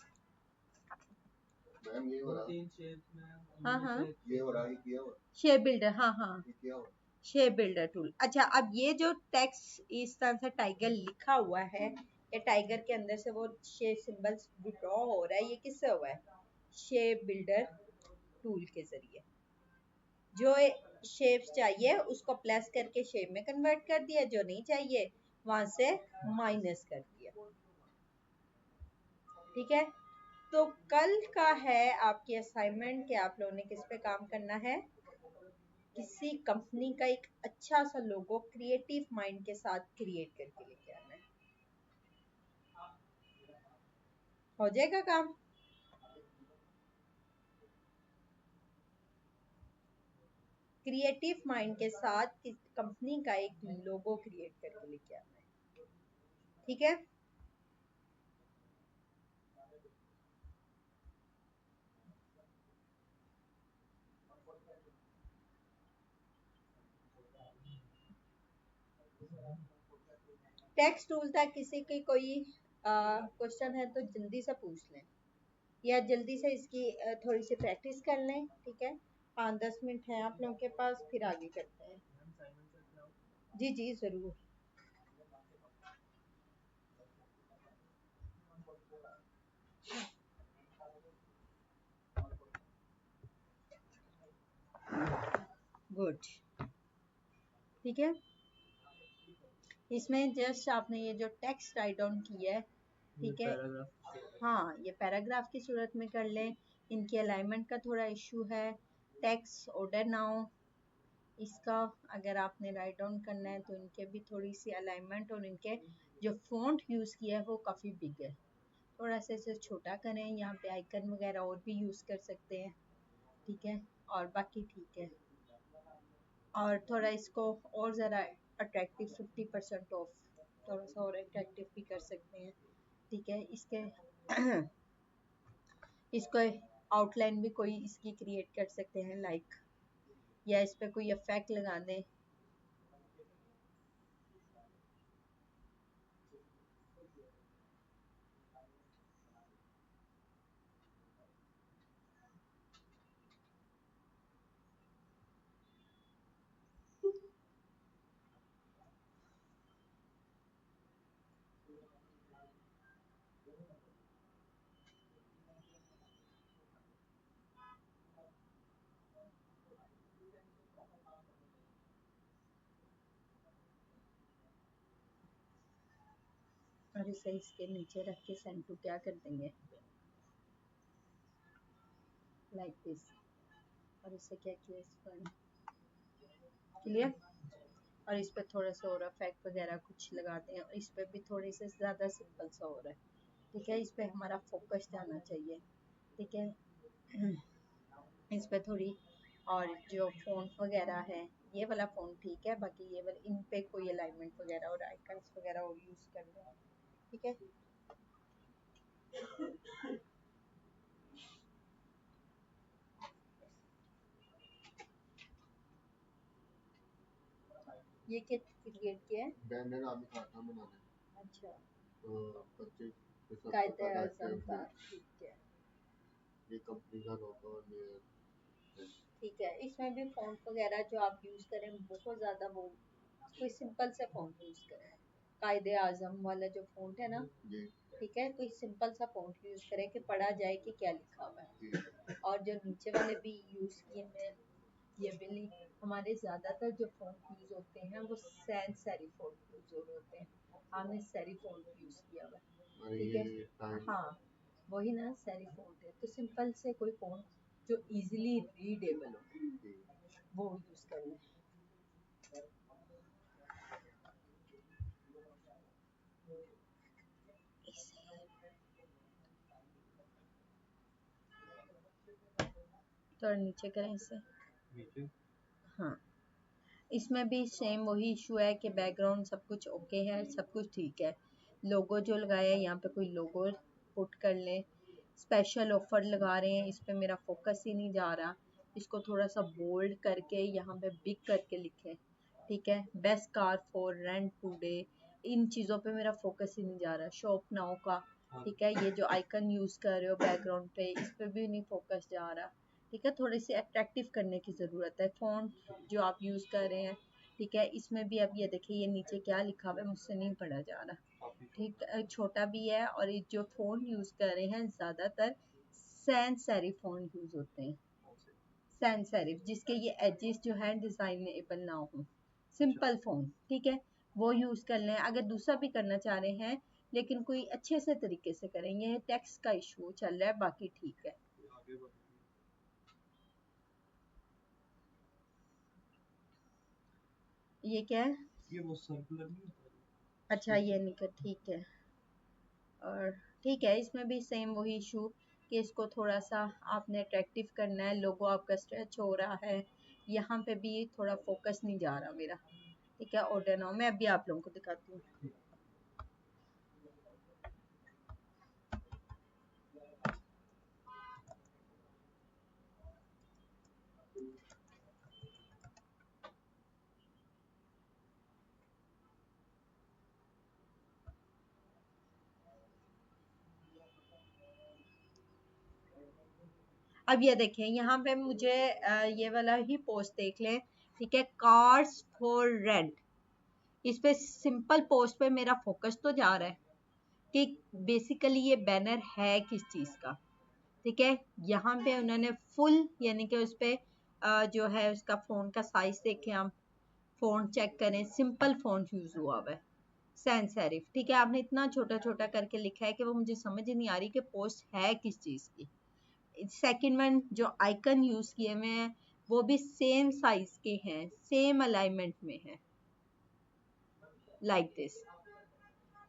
मैम ये हो रहा तीन शेप में, हाँ हाँ, ये हो रहा है, किया हुआ शेप बिल्डर, हाँ हाँ, ये किया हुआ शेप बिल्डर टूल। अच्छा अब ये जो टेक्स्ट इस तरह से टाइगर लिखा हुआ है, या टाइगर के अंदर से वो शेप सिंबल्स ड्रॉ हो रहा है, ये किससे हुआ है? शेप बिल्डर टूल के जरिए। जो शेप्स चाहिए उसको प्लस करके शेप में कन्वर्ट कर दिया, जो नहीं चाहिए वहां से माइनस कर दिया। ठीक है, तो कल का है आपकी असाइनमेंट कि आप लोगों ने किस पे काम करना है, किसी कंपनी का एक अच्छा सा लोगो क्रिएटिव माइंड के साथ क्रिएट करके लेके आना है। हो जाएगा काम? क्रिएटिव माइंड के साथ कंपनी का एक लोगो क्रिएट करके लेके आना है। ठीक है, टेक्स्ट टूल तक किसी की कोई क्वेश्चन है तो जल्दी से पूछ लें, या जल्दी से इसकी थोड़ी सी प्रैक्टिस कर लें। ठीक है, 5-10 मिनट है आप लोगों के पास, फिर आगे करते हैं। जी जी जरूर। गुड, ठीक है, इसमें जस्ट आपने ये जो टेक्स्ट राइट डाउन किया है, ठीक है, हाँ ये पैराग्राफ की सूरत में कर लें। इनके अलाइनमेंट का थोड़ा इशू है, टेक्स्ट ऑर्डर नाउ, इसका अगर आपने राइट डाउन करना है तो इनके भी थोड़ी सी अलाइनमेंट, और इनके जो फॉन्ट यूज़ किया है वो काफ़ी बिग है, थोड़ा सा इसे छोटा करें, यहाँ पे आइकन वगैरह और भी यूज़ कर सकते हैं। ठीक है, और बाकी ठीक है, और थोड़ा इसको और ज़रा अट्रैक्टिव 50% ऑफ, थोड़ा सा और अट्रैक्टिव भी कर सकते हैं। ठीक है, इसके इसको आउटलाइन भी कोई इसकी क्रिएट कर सकते हैं, लाइक, या इस पर कोई इफेक्ट लगा दें। और इसे इसके नीचे रख के सेंड टू क्या कर देंगे, लाइक दिस। और इससे क्या किया इस पर क्लियर, और इस पे थोड़ा सा और इफेक्ट वगैरह कुछ लगाते हैं, और इस पे भी थोड़ी से ज़्यादा सिंपल सा हो रहा है। ठीक है, इस पे हमारा फोकस जाना चाहिए। ठीक है, इस पे थोड़ी, और जो फोन वगैरह है, ये वाला फोन ठीक है, बाकी ये वाला इन पे कोई अलाइनमेंट वगैरह और आइकन्स वगैरह और यूज कर लें। ठीक है, ये क्या क्रिएट किया है, बैनर आमी खाता बनाने। अच्छा, तो बच्चे कायदे आज़म का, ठीक है, ये कंपनी का लोगो है। ठीक है, इसमें भी फ़ॉन्ट वगैरह जो आप यूज़ करें बहुत ज़्यादा वो कोई सिंपल से फ़ॉन्ट यूज़ करें। कायदे आज़म वाला जो फ़ॉन्ट है ना, ठीक है, कोई सिंपल सा फ़ॉन्ट यूज़ करें कि पढ़ा जाए कि क्या लिखा हुआ है। और जो नीचे वाले भी यूज़ किए हैं, ये भी हमारे ज़्यादातर जो फ़ॉन्ट यूज़ होते हैं वो सैन सेरिफ फ़ॉन्ट यूज़ हो रहे होते हैं। हमने सेरिफ फ़ॉन्ट यूज़ किया हुआ है। ठीक है, हाँ, वही ना सेरिफ फ़ॉन्ट है, तो सिंपल से कोई फ़ॉन्ट जो इजीली रीडेबल हो वो यूज़ करना है। तो नीचे करें इसे, हाँ, इसमें भी सेम वही इशू है कि बैकग्राउंड सब कुछ ओके है, सब कुछ ठीक है। लोगो जो लगाया है यहाँ पे कोई लोगो पुट कर ले। स्पेशल ऑफर लगा रहे हैं, इस पे मेरा फोकस ही नहीं जा रहा। इसको थोड़ा सा बोल्ड करके यहाँ पे बिग करके लिखें। ठीक है, best car for rent today, इन चीज़ों पे मेरा फोकस ही नहीं जा रहा। शॉप नाउ का, ठीक है, ये जो आइकन यूज़ कर रहे हो बैकग्राउंड पे, इस पे भी नहीं फोकस जा रहा। ठीक है, थोड़ी सी अट्रैक्टिव करने की ज़रूरत है। फ़ॉन्ट जो आप यूज़ कर रहे हैं, ठीक है, इसमें भी अब ये देखिए ये नीचे क्या लिखा हुआ है, मुझसे नहीं पढ़ा जा रहा। ठीक, छोटा भी है, और ये जो फ़ॉन्ट यूज़ कर रहे हैं ज़्यादातर सैंस सेरिफ फ़ॉन्ट यूज़ होते हैं। सैंस सेरिफ जिसके ये एजेस जो है डिज़ाइनेबल ना हो, सिंपल फ़ॉन्ट, ठीक है, वो यूज़ कर लें। अगर दूसरा भी करना चाह रहे हैं लेकिन कोई अच्छे से तरीके से करेंगे। टेक्स्ट का इशू चल रहा है, बाकी ठीक है। ये क्या है, ये वो सर्कुलर नहीं होता। अच्छा, ये निकल, ठीक है, और ठीक है, इसमें भी सेम वही इशू कि इसको थोड़ा सा आपने अट्रैक्टिव करना है। लोगो आपका स्ट्रेच हो रहा है, यहाँ पे भी थोड़ा फोकस नहीं जा रहा मेरा। ठीक है, ऑर्डर नाउ मैं अभी आप लोगों को दिखाती हूँ। अब ये देखें, यहाँ पे मुझे ये वाला ही पोस्ट देख लें। ठीक है, कार्स फॉर रेंट, इस पे सिंपल पोस्ट पे मेरा फोकस तो जा रहा है कि बेसिकली ये बैनर है किस चीज़ का। ठीक है, यहाँ पे उन्होंने फुल यानी कि उस पे जो है उसका फ़ोन का साइज देखें आप, फ़ॉन्ट चेक करें, सिंपल फ़ॉन्ट यूज़ हुआ हुआ है, सैंस सेरिफ। ठीक है, आपने इतना छोटा छोटा करके लिखा है कि वो मुझे समझ ही नहीं आ रही कि पोस्ट है किस चीज़ की। सेकंड वन जो आइकन यूज़ किए हुए हैं वो भी सेम साइज के हैं, सेम अलाइनमेंट में है, लाइक दिस।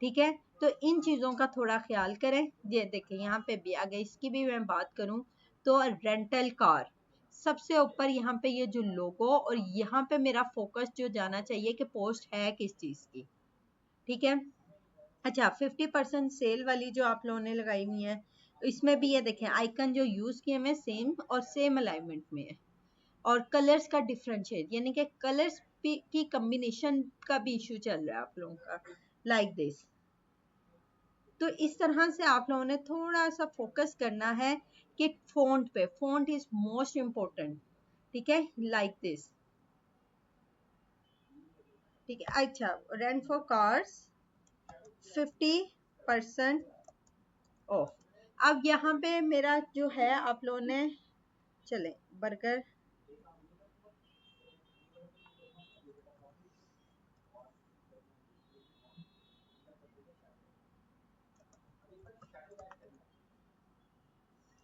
ठीक है, तो इन चीज़ों का थोड़ा ख्याल करें। ये देखें, यहाँ पे भी अगर इसकी भी मैं बात करूँ तो रेंटल कार सबसे ऊपर, यहाँ पे ये जो लोगो, और यहाँ पे मेरा फोकस जो जाना चाहिए कि पोस्ट है किस चीज़ की। ठीक है, अच्छा, 50% सेल वाली जो आप लोगों ने लगाई हुई है, इसमें भी ये देखें आइकन जो यूज़ किए हैं सेम और सेम अलाइनमेंट में है, और कलर्स का डिफरेंशिएट यानी कि कलर्स की कम्बिनेशन का भी इशू चल रहा है आप लोगों का, लाइक दिस। तो इस तरह से आप लोगों ने थोड़ा सा फोकस करना है कि फ़ॉन्ट पे, फ़ॉन्ट इज मोस्ट इम्पोर्टेंट। ठीक है, लाइक दिस। ठीक है, अच्छा, रेंट फॉर कार्स 50% ऑफ। अब यहाँ पे मेरा जो है आप लोगों ने, चले बर्गर,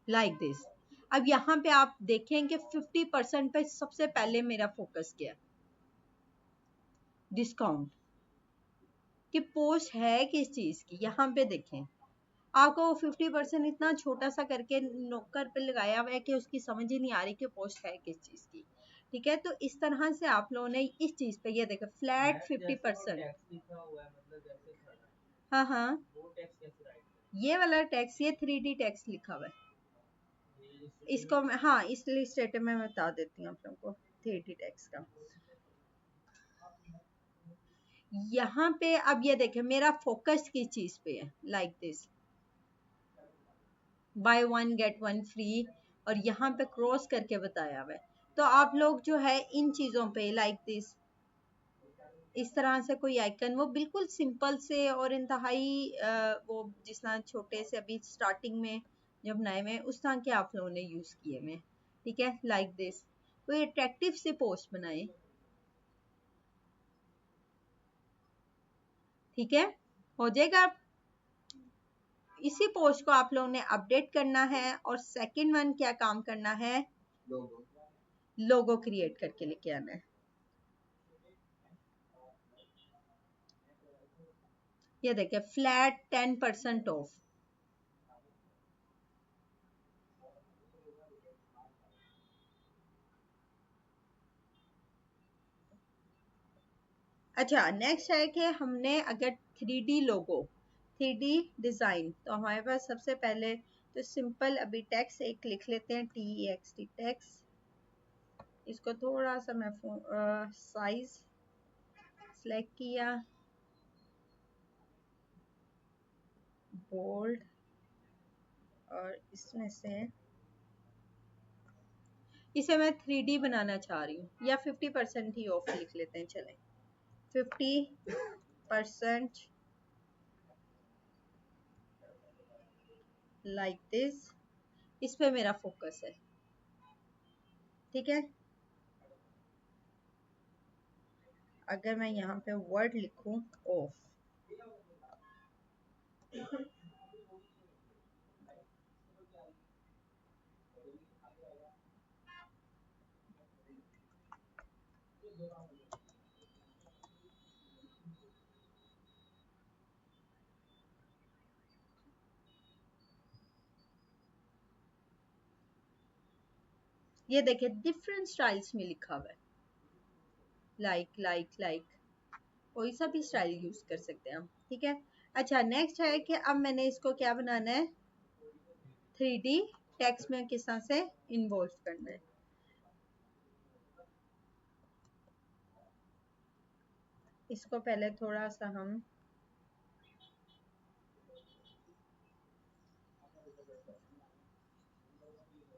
लाइक दिस। अब यहाँ पे आप देखें कि 50% पे सबसे पहले मेरा फोकस किया डिस्काउंट कि पोस्ट है किस चीज की। यहाँ पे देखें आपको 50% इतना छोटा सा करके नौकर पे लगाया हुआ है कि उसकी समझ ही नहीं आ रही कि पोस्ट है किस चीज की। ठीक है, तो इस तरह से आप लोगों ने इस चीज पे ये देखा फ्लैट 50%। हाँ हाँ, ये वाला टैक्स, ये 3D टैक्स लिखा हुआ है इसको मैं, हाँ इस इलिस्ट्रेटर में मैं बता देती हूँ आप लोगों को 3D टैक्स का। यहाँ पे अब ये देखें मेरा फोकस किस चीज पे है, like this by one get one free, और यहाँ पे क्रॉस करके बताया हुआ है। तो आप लोग जो है इन चीजों पे लाइक दिस इस तरह से कोई आइकन, वो बिल्कुल सिंपल से और इंतहाई वो जिस तरह छोटे से अभी स्टार्टिंग में जब नए में उस तरह के आप लोगों ने यूज किए में। ठीक है, लाइक दिस कोई अट्रैक्टिव से पोस्ट बनाए। ठीक है, हो जाएगा। इसी पोस्ट को आप लोगों ने अपडेट करना है और सेकंड वन क्या काम करना है, लोगो क्रिएट करके लेके आना है। ये देखिए फ्लैट 10% ऑफ। अच्छा, नेक्स्ट है कि हमने अगर 3D लोगो 3D डिजाइन, तो हमारे पास सबसे पहले तो सिंपल अभी टेक्स्ट एक लिख लेते हैं, TEXT टेक्स्ट। इसको थोड़ा सा मैं साइज सेलेक्ट किया, बोल्ड, और इसमें से इसे मैं 3D बनाना चाह रही हूँ, या 50% ही ऑफ लिख लेते हैं, चलें 50% लाइक दिस। इस पे मेरा फोकस है। ठीक है, अगर मैं यहाँ पे वर्ड लिखूं ऑफ, ये देखिए डिफरेंट स्टाइल्स में लिखा हुआ है, लाइक लाइक लाइक कोई सा भी स्टाइल यूज कर सकते हैं हम। ठीक है, अच्छा नेक्स्ट है कि अब मैंने इसको क्या बनाना है, 3D टेक्स्ट में किस तरह से इन्वॉल्व करना है। इसको पहले थोड़ा सा हम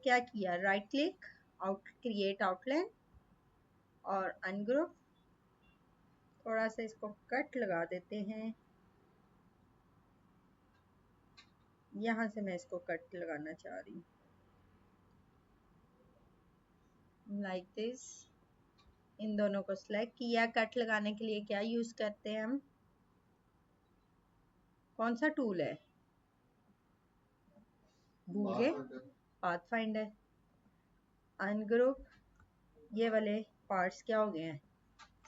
क्या किया, right click, out create outline और अनग्रुप, थोड़ा सा इसको कट लगा देते हैं। यहाँ से मैं इसको कट लगाना चाह रही हूँ, लाइक दिस। इन दोनों को सिलेक्ट किया, कट लगाने के लिए क्या यूज करते हैं हम, कौन सा टूल है, भूल गए, पाथ फाइंडर। अनग्रुप, ये वाले पार्ट्स क्या हो गए हैं,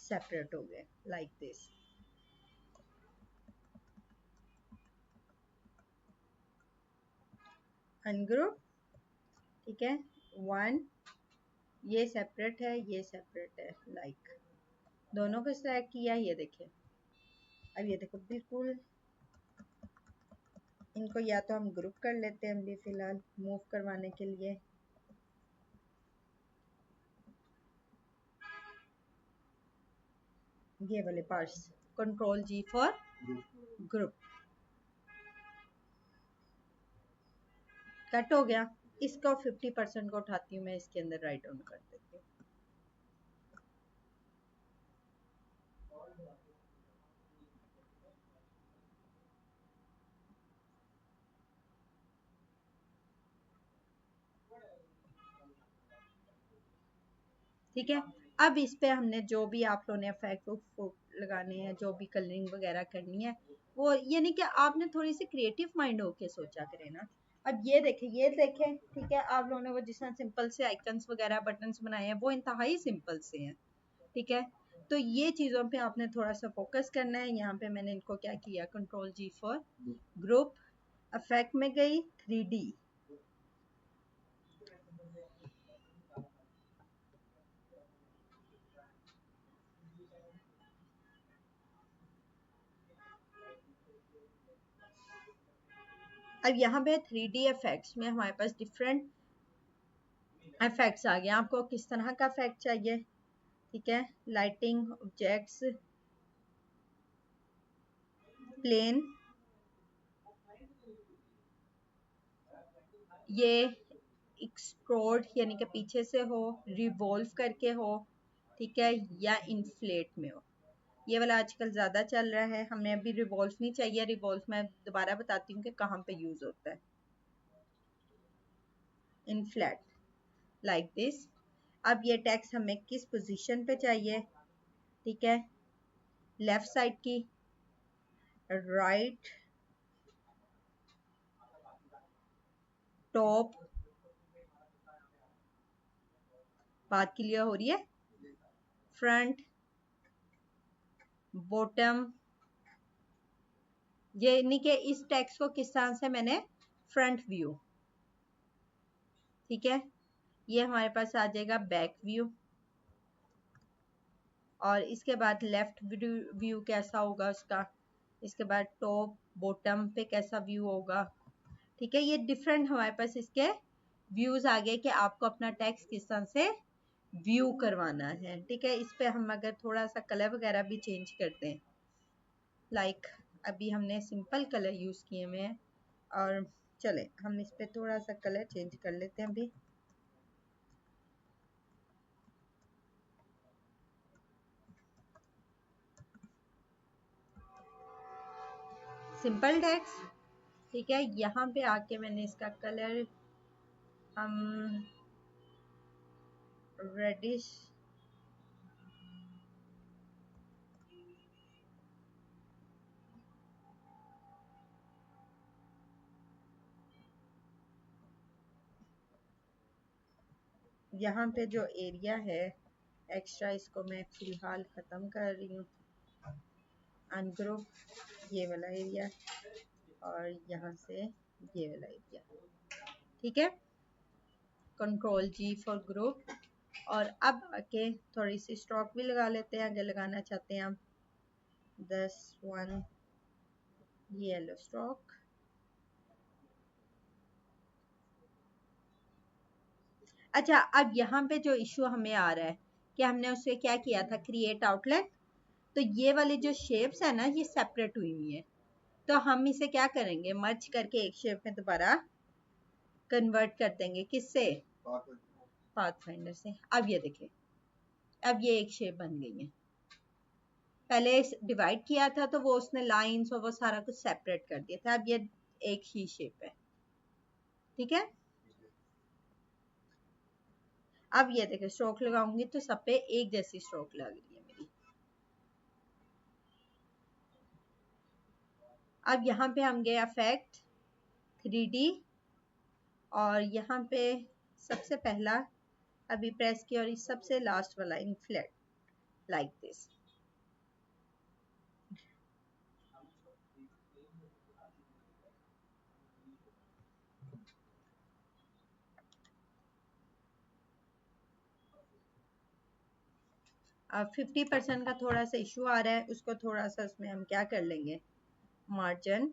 सेपरेट हो गए, लाइक दिस। अनग्रुप, ठीक है, वन, ये सेपरेट है, ये सेपरेट है, लाइक दोनों को सिलेक्ट किया। ये देखिए, अब ये देखो बिल्कुल, इनको या तो हम ग्रुप कर लेते हैं अभी फिलहाल मूव करवाने के लिए। ये वाले parts, control G for group, cut हो गया। इसको 50% को उठाती हूँ मैं, इसके अंदर राइट डाउन कर देती हूँ। ठीक है, अब इस पे हमने जो भी आप लोगों ने इफेक्ट लगाने हैं, जो भी कलरिंग वगैरह करनी है, वो ये नहीं कि आपने थोड़ी सी क्रिएटिव माइंड होके सोचा करें ना। अब ये देखें, ठीक है। आप लोगों ने वो जिस तरह सिंपल से आइकन्स वगैरह बटन्स बनाए हैं वो इंतहाई सिंपल से हैं, ठीक है। तो ये चीज़ों पे आपने थोड़ा सा फोकस करना है। यहाँ पे मैंने इनको क्या किया, control G for group, effect में गई 3D। अब यहाँ पे 3D इफेक्ट्स में हमारे पास डिफरेंट इफेक्ट्स आ गए। आपको किस तरह का इफेक्ट चाहिए, ठीक है। लाइटिंग, ऑब्जेक्ट्स, प्लेन, ये एक्सप्लोड यानी कि पीछे से हो, रिवॉल्व करके हो, ठीक है, या इन्फ्लेट में हो। ये वाला आजकल ज़्यादा चल रहा है। हमें अभी रिवॉल्व नहीं चाहिए। रिवॉल्व मैं दोबारा बताती हूँ कि कहाँ पे यूज़ होता है। Inflate like this. अब ये टेक्स्ट हमें किस पोजीशन पे चाहिए, ठीक है। लेफ्ट साइड की, राइट, टॉप, बात क्लियर हो रही है, फ्रंट, बॉटम। ये नहीं कि इस टेक्स्ट को किस तरह से मैंने फ्रंट व्यू, ठीक है। ये हमारे पास आ जाएगा बैक व्यू। और इसके बाद लेफ्ट व्यू कैसा होगा उसका, इसके बाद टॉप बॉटम पे कैसा व्यू होगा, ठीक है। ये डिफरेंट हमारे पास इसके व्यूज आ गए कि आपको अपना टेक्स्ट किस तरह से व्यू करवाना है, ठीक है। इस पे हम अगर थोड़ा सा कलर वगैरह भी चेंज करते हैं, लाइक अभी हमने सिंपल कलर यूज किए हुए हैं, और चले हम इस पे थोड़ा सा कलर चेंज कर लेते हैं अभी। सिंपल टेक्स्ट, ठीक है। यहाँ पे आके मैंने इसका कलर हम रेडिश, यहाँ पे जो एरिया है एक्स्ट्रा, इसको मैं फिलहाल ख़त्म कर रही हूँ। अनग्रुप ये वाला एरिया, और यहाँ से ये वाला एरिया, ठीक है। Control G for group. और अब आके थोड़ी सी स्ट्रोक भी लगा लेते हैं अगर लगाना चाहते हैं हम। 1 येलो स्ट्रोक। अच्छा, अब यहाँ पे जो इशू हमें आ रहा है कि हमने उससे क्या किया था, क्रिएट आउटलाइन। तो ये वाली जो शेप्स है ना, ये सेपरेट हुई हुई है। तो हम इसे क्या करेंगे, मर्ज करके एक शेप में दोबारा कन्वर्ट कर देंगे। किससे, पाथफाइंडर से। अब ये देखिए, अब ये एक शेप बन गई है। पहले डिवाइड किया था तो वो उसने लाइंस और वो सारा कुछ सेपरेट कर दिया था। अब ये एक ही शेप है, ठीक है। अब ये देखिए, स्ट्रोक लगाऊंगी तो सब पे एक जैसी स्ट्रोक लग रही है मेरी। अब यहाँ पे हम गए इफेक्ट 3D, और यहाँ पे सबसे पहला अभी प्रेस किया, और इस सबसे लास्ट वाला इनफ्लेट लाइक दिस। 50% का थोड़ा सा इशू आ रहा है, उसको थोड़ा सा उसमें हम क्या कर लेंगे, मार्जिन।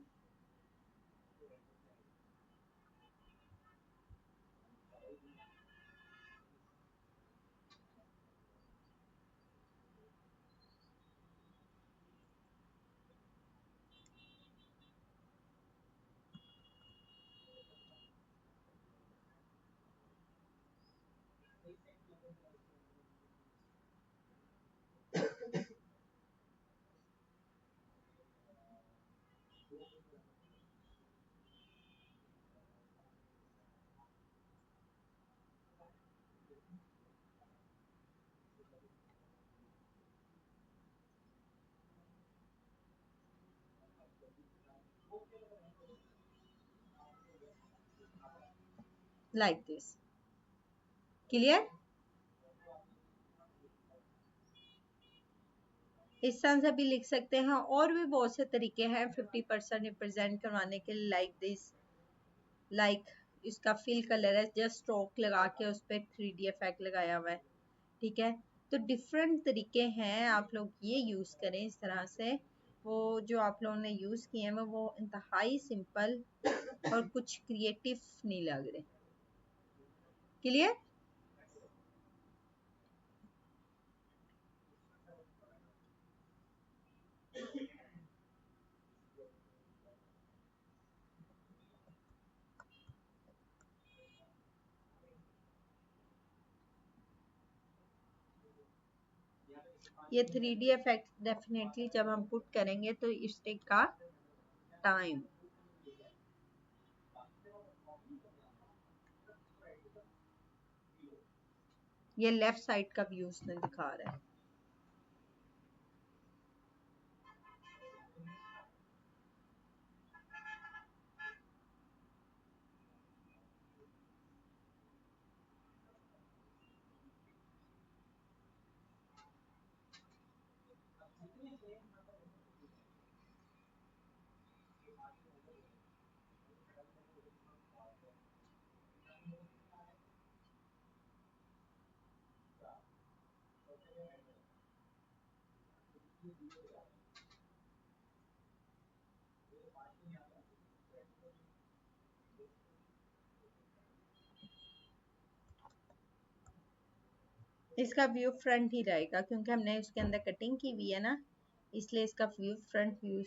Like this. क्लियर? इस तरह से भी लिख सकते हैं, और भी बहुत से तरीके हैं 50% रिप्रेजेंट करवाने के लिए, लाइक दिस। लाइक इसका फिल कलर है, जस्ट स्ट्रोक लगा के उस पर 3D इफेक्ट लगाया हुआ है। ठीक है, तो डिफरेंट तरीके हैं, आप लोग ये यूज करें इस तरह से। वो जो आप लोगों ने यूज किए हैं वो इंतहाई सिंपल और कुछ क्रिएटिव नहीं लग रहे। क्लियर? ये 3D इफेक्ट डेफिनेटली जब हम पुट करेंगे तो इस का टाइम, ये लेफ्ट साइड का व्यू उसने दिखा रहा है। इसका व्यू फ्रंट ही रहेगा क्योंकि हमने उसके अंदर कटिंग की हुई है ना, इसलिए इसका व्यू फ्रंट व्यू।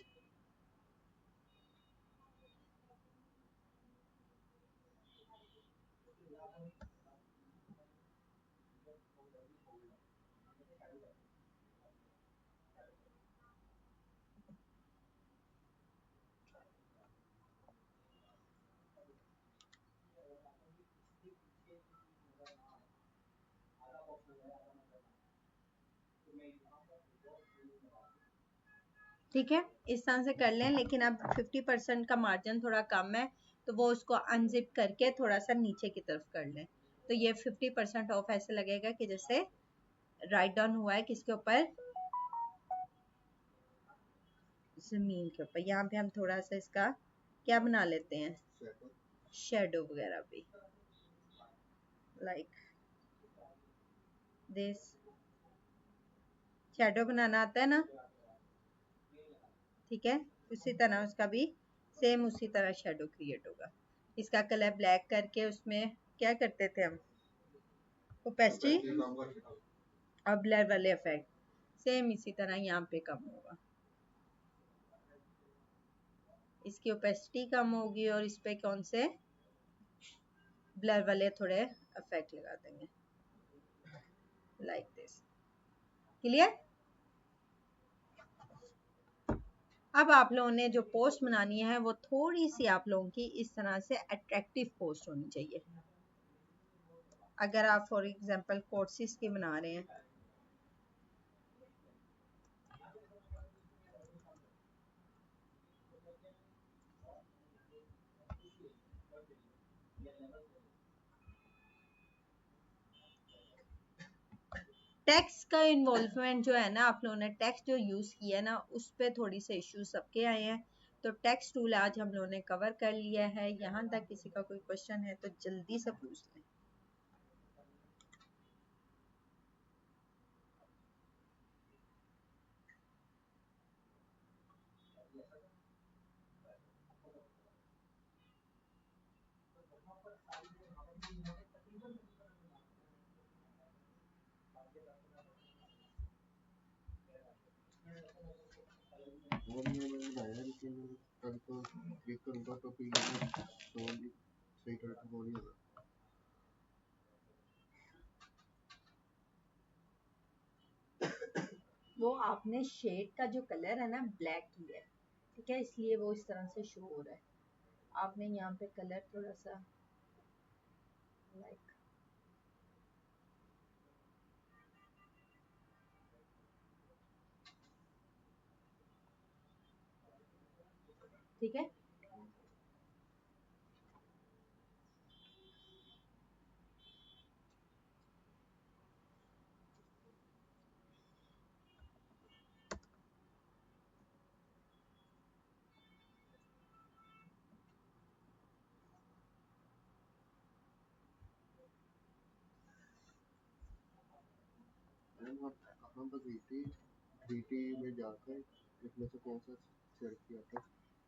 ठीक है, इस तरह से कर लें, लेकिन अब 50% का मार्जिन थोड़ा कम है, तो वो उसको अनजिप करके थोड़ा सा नीचे की तरफ कर लें। तो ये 50% ऑफ ऐसे लगेगा कि जैसे राइट डाउन हुआ है किसके ऊपर, जमीन के ऊपर। यहाँ पे हम थोड़ा सा इसका क्या बना लेते हैं, शेडो वगैरह भी, लाइक दिस। शेडो बनाना आता है ना? ठीक है, उसी तरह उसका भी सेम उसी तरह शेडो क्रिएट होगा। इसका कलर ब्लैक करके उसमें क्या करते थे हम, ओपेसिटी और ब्लर वाले इफेक्ट, सेम इसी तरह यहाँ पे कम होगा। इसकी ओपेसिटी कम होगी और इस पे कौन से ब्लर वाले थोड़े इफेक्ट लगा देंगे, लाइक दिस। क्लियर? अब आप लोगों ने जो पोस्ट बनानी है वो थोड़ी सी आप लोगों की इस तरह से अट्रैक्टिव पोस्ट होनी चाहिए। अगर आप फॉर एग्जांपल कोर्सेज की बना रहे हैं, टेक्स्ट का इन्वॉल्वमेंट जो है ना, आप लोगों ने टेक्स्ट जो यूज किया है ना, उस पे थोड़ी से इश्यूज सबके आए हैं। तो टेक्स्ट टूल आज हम लोगों ने कवर कर लिया है। यहाँ तक किसी का कोई क्वेश्चन है तो जल्दी से पूछ लें। वो मैंने बनाया लेकिन कल को क्लिक करूंगा तो फिर शो सही तरह से नहीं होगा। वो आपने शेड का जो कलर है ना ब्लैक किया है, ठीक है, इसलिए वो इस तरह से शो हो रहा है। आपने यहाँ पे कलर थोड़ा सा लाइक, ठीक है।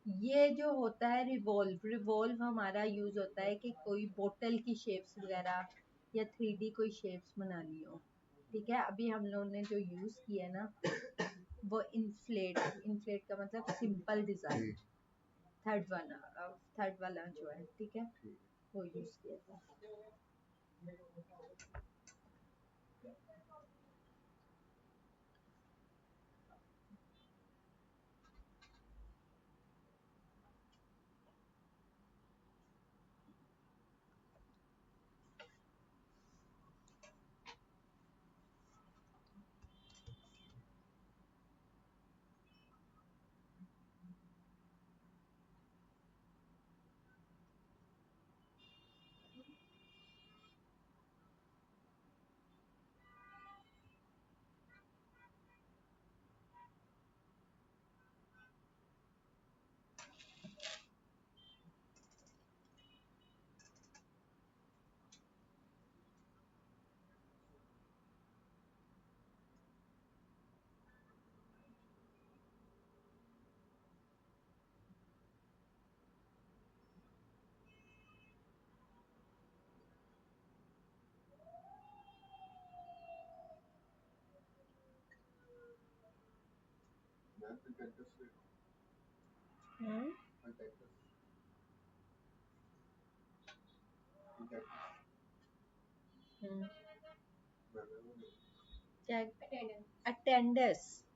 ये जो होता है रिवॉल्व, रिवॉल्व हमारा यूज होता है कि कोई बोतल की शेप्स वगैरह या 3D कोई शेप्स बना ली हो। ठीक है, अभी हम लोगों ने जो यूज किया है ना वो इन्फ्लेट, इन्फ्लेट का मतलब सिंपल डिजाइन, थर्ड वाला जो है, ठीक है, वो यूज किया था। हम्म हम्म क्या? अटेंडेंस।